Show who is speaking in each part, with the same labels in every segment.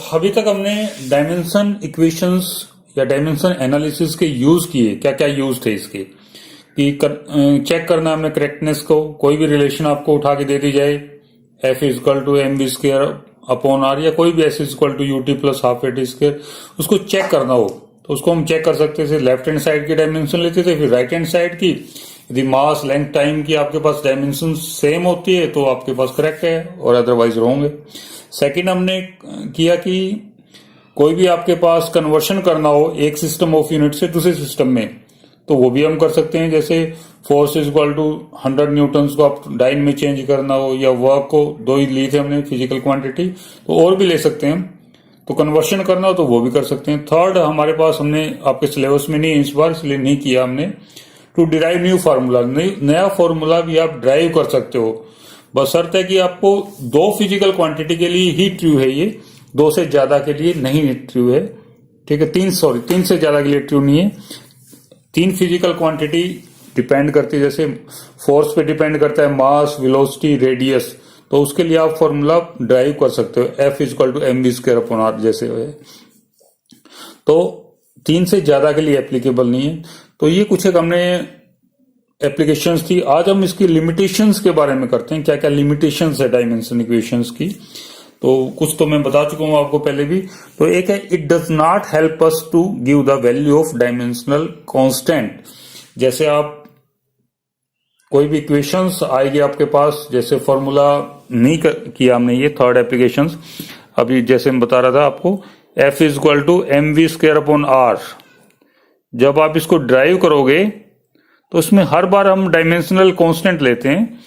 Speaker 1: अभी तक हमने डायमेंशन इक्वेशंस या डायमेंशन एनालिसिस के यूज किए, क्या क्या यूज थे इसके, कि चेक करना हमने करेक्टनेस को। कोई भी रिलेशन आपको उठा के दे दी जाए, f is equal to m b square upon r, या कोई भी s is equal to u t plus half a t square, उसको चेक करना हो तो उसको हम चेक कर सकते थे। लेफ्ट हैंड साइड की डायमेंशन लेते थे, फिर राइट हैंड साइड की। यदि मास लेंथ टाइम की आपके पास डायमेंशन सेम होती है तो आपके पास करेक्ट है, और अदरवाइज रॉन्ग है। सेकंड हमने किया कि कोई भी आपके पास कन्वर्शन करना हो एक सिस्टम ऑफ यूनिट से दूसरे सिस्टम में, तो वो भी हम कर सकते हैं। जैसे force is equal to 100 Newton को आप डाइन में चेंज करना हो, या वर्क को दो ही ली थे हमने फिजिकल क्वांटिटी, तो और भी ले सकते हैं हम। तो कन्वर्शन करना हो तो वो भी कर सकते हैं। थर्ड हमारे पास, हमने आपके सिलेबस में नहीं इस बार इसलिए नहीं किया हमने, टू डिराइव न्यू फार्मूला, नया फार्मूला भी आप ड्राइव कर सकते हो। बशर्ते है कि आपको दो फिजिकल क्वांटिटी के लिए ही ट्रू है, ये दो से ज्यादा के लिए नहीं ट्रू है। ठीक है, तीन से ज्यादा के लिए ट्रू नहीं है। तीन फिजिकल क्वांटिटी डिपेंड करती है, जैसे फोर्स पे डिपेंड करता है मास, वेलोसिटी, रेडियस, तो उसके लिए आप फॉर्मूला ड्राइव कर सकते हो, f is equal to m b square upon r जैसे है। तो तीन से ज्यादा के लिए एप्लीकेबल नहीं है। तो ये कुछ एक हमने एप्लीकेशंस थी। आज हम इसकी लिमिटेशंस के बारे में करते हैं, क्या क्या लिमिटेशंस है डायमेंशन इक्वेशंस की। तो कुछ तो मैं बता चुका हूं आपको पहले भी। तो एक है, it does not help us to give the value of dimensional constant. जैसे आप कोई भी इक्वेशंस आएगी आपके पास, जैसे फॉर्मूला नहीं किया हमने, ये थर्ड एप्लीकेशंस अभी जैसे मैं बता रहा था आपको, f is equal to m v square upon r. जब आप इसको ड्राइव करोगे तो इसमें हर बार हम डायमेंशनल कांस्टेंट लेते हैं,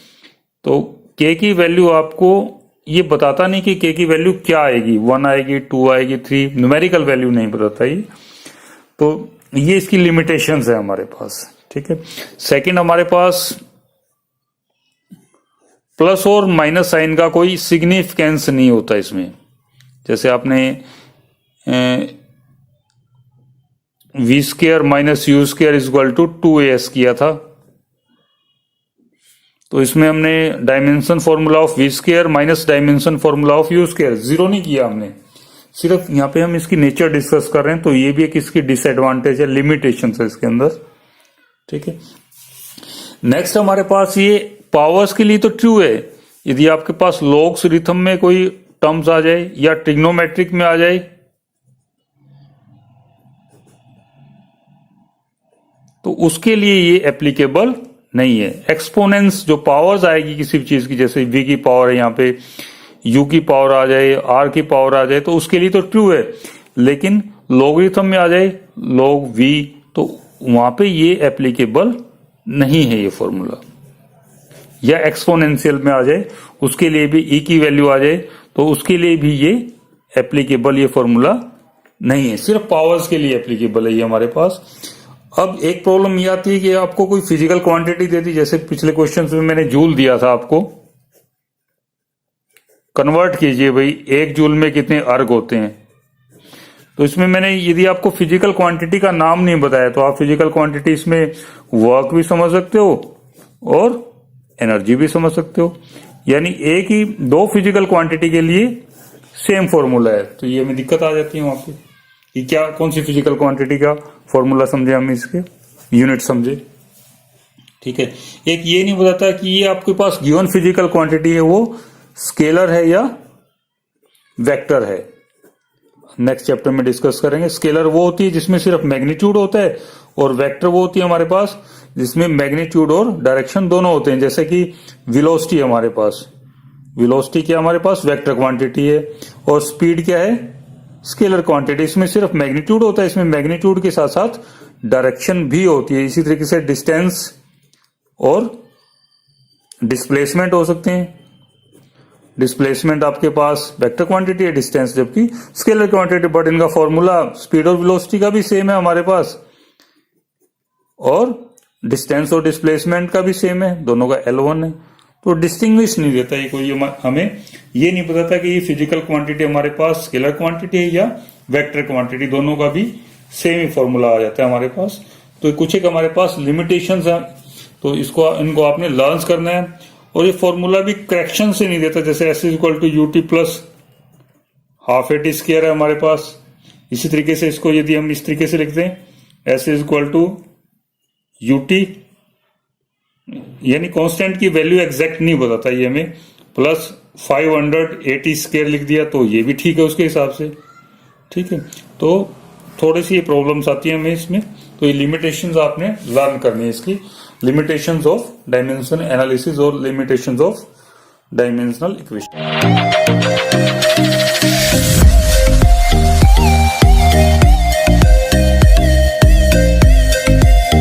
Speaker 1: तो के की वैल्यू आपको ये बताता नहीं कि के की वैल्यू क्या आएगी, 1 आएगी, 2 आएगी, 3, न्यूमेरिकल वैल्यू नहीं बताता ये। तो ये इसकी लिमिटेशंस है हमारे पास। ठीक है, सेकंड हमारे पास प्लस और माइनस साइन का कोई सिग्निफिकेंस नहीं होता इसमें। जैसे आपने v square minus u square is equal to 2as किया था, तो इसमें हमने dimension formula of v square minus dimension formula of u square zero नहीं किया हमने, सिर्फ यहाँ पे हम इसकी नेचर डिस्कस कर रहे हैं। तो ये भी एक इसकी डिसएडवांटेज है, लिमिटेशन है इसके अंदर। ठीक है, नेक्स्ट हमारे पास ये पावर्स के लिए तो ट्रू है। यदि आपके पास लॉग्स रिथम में कोई टर्म्स आ जाए या ट्रिग्नोमेट्रिक में आ जाए, तो उसके लिए ये एप्लीकेबल नहीं है। एक्सपोनेंट्स जो पावर्स आएगी किसी भी चीज की, जैसे v की पावर है यहाँ पे, u की पावर आ जाए, r की पावर आ जाए, तो उसके लिए तो ट्रू है। लेकिन लॉगरिथम में आ जाए log v, तो वहां पे ये एप्लीकेबल नहीं है ये फॉर्मूला। या एक्सपोनेंशियल में आ जाए, उसके लिए भी e की वैल्यू आ जाए, तो उसके लिए भी ये एप्लीकेबल ये फॉर्मूला नहीं है। सिर्फ पावर्स के लिए एप्लीकेबल है ये हमारे पास। अब एक प्रॉब्लम ये आती है कि आपको कोई फिजिकल क्वांटिटी दे दी, जैसे पिछले क्वेश्चन में मैंने जूल दिया था आपको, कन्वर्ट कीजिए भाई 1 जूल में कितने अर्ग होते हैं। तो इसमें मैंने यदि आपको फिजिकल क्वांटिटी का नाम नहीं बताया, तो आप फिजिकल क्वांटिटी इसमें वर्क भी समझ सकते हो और एनर्जी भी समझ सकते हो। यानी एक ही दो फिजिकल क्वांटिटी के लिए सेम फॉर्मूला है, तो ये में दिक्कत आ जाती है वहां पे कि क्या कौन सी फिजिकल क्वांटिटी का फॉर्मूला समझे, हम इसके यूनिट समझे। ठीक है, एक ये नहीं बताता कि ये आपके पास गिवन फिजिकल क्वांटिटी है वो स्केलर है या वेक्टर है। नेक्स्ट चैप्टर में डिस्कस करेंगे। स्केलर वो होती है जिसमें सिर्फ मैग्नीट्यूड होता है, और वेक्टर वो होती है हमारे पास जिसमें मैग्नीट्यूड और डायरेक्शन दोनों होते हैं। जैसे कि वेलोसिटी हमारे पास, वेलोसिटी क्या हमारे पास वेक्टर क्वांटिटी है, और स्पीड क्या है स्केलर क्वांटिटी। इसमें सिर्फ मैग्नीट्यूड होता है, इसमें मैग्नीट्यूड के साथ साथ डायरेक्शन भी होती है। इसी तरीके से डिस्टेंस और डिस्प्लेसमेंट हो सकते हैं। डिस्प्लेसमेंट आपके पास वेक्टर क्वांटिटी है, डिस्टेंस जबकि स्केलर क्वांटिटी, बट इनका फॉर्मूला स्पीड और वेलोसिटी का भी सेम है हमारे पास, और डिस्टेंस और डिस्प्लेसमेंट का भी सेम है, दोनों का L1 है। तो डिस्टिंग्विश नहीं देता ये कोई, हमें ये नहीं बताता कि ये फिजिकल क्वांटिटी हमारे पास स्केलर क्वांटिटी है या वेक्टर क्वांटिटी, दोनों का भी सेम ही फॉर्मूला आ जाता है हमारे पास। तो कुछ एक हमारे पास लिमिटेशंस है, तो इनको आपने लर्न करना है। और ये फॉर्मूला भी करेक्शन से नहीं देता, जैसे s is equal to u t plus half a t square है हमारे पास। इसी तरीके से इसको यदि हम इस तरीके से लिखते हैं s is equal to u t, यानी कांस्टेंट की वैल्यू एग्जैक्ट नहीं बताता ये हमें, प्लस 580 स्क्वायर लिख दिया तो ये भी ठीक है उसके हिसाब से। ठीक है, तो थोड़ी सी प्रॉब्लम्स आती है हमें इसमें, तो ये लिमिटेशंस आपने लर्न करनी है, इसकी लिमिटेशंस ऑफ डायमेंशन एनालिसिस और लिमिटेशंस ऑफ डायमेंशनल इक्वेशन।